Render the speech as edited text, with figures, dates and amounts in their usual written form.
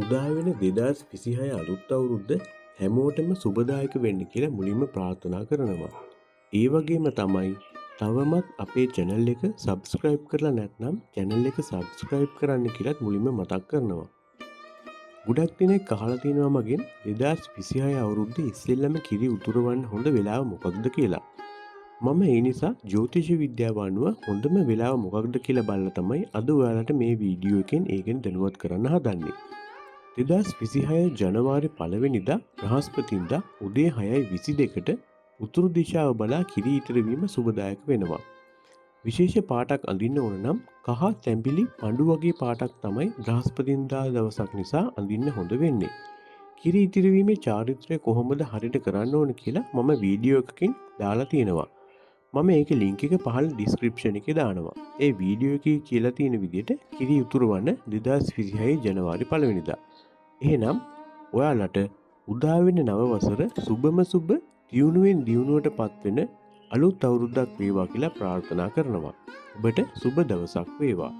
උදා වෙන 2026 අලුත් අවුරුද්ද හැමෝටම සුබදායක වෙන්න කියලා මුලින්ම ප්‍රාර්ථනා කරනවා. ඒ වගේම තමයි තවමත් අපේ channel එක subscribe කරලා නැත්නම් channel එක subscribe කරන්න කියලාත් මුලින්ම මතක් කරනවා. ගොඩක් දෙනෙක් අහලා තියෙනවා මගෙන් 2026 අවුරුද්දේ ඉස්සෙල්ලම කිරි උතුරවන්න හොඳ වෙලාව මොකක්ද කියලා. මම ඒ නිසා ජ්‍යොතිෂ විද්‍යාව අනුව හොඳම වෙලාව මොකක්ද කියලා බලලා තමයි අද ඔයාලට මේ වීඩියෝ එකෙන් ඒකෙන් දැනුවත් කරන්න හදන්නේ. 2026 ජනවාරි 1 වෙනිදා බ්‍රහස්පතින්දා උදේ 6:22ට උතුරු දිශාව බලා කිරි ඉතිරවීම සුබදායක වෙනවා. විශේෂ පාටක් අඳින්න ඕන නම් කහ තැඹිලි පඳු වගේ පාටක් තමයි බ්‍රහස්පතින්දා දවසක් නිසා අඳින්න හොඳ වෙන්නේ. කිරි ඉතිරවීමේ චාරිත්‍රය කොහොමද හරියට කරන්න ඕන කියලා මම වීඩියෝ එකකින් දාලා තියෙනවා. මම ඒකේ ලින්ක් එක පහළ ඩිස්ක්‍රිප්ෂන් එකේ දානවා. ඒ වීඩියෝ එකේ කියලා තියෙන විදිහට කිරි උතුරවන්න 2026 ජනවාරි 1 වෙනිදා. එහෙනම් ඔයාලට උදා වෙන නව වසර සුබම සුබ දියුණුවෙන් දියුණුවට පත්වෙන අලුත් අවුරුද්දක් වේවා කියලා ප්‍රාර්ථනා කරනවා. ඔබට සුබ දවසක් වේවා.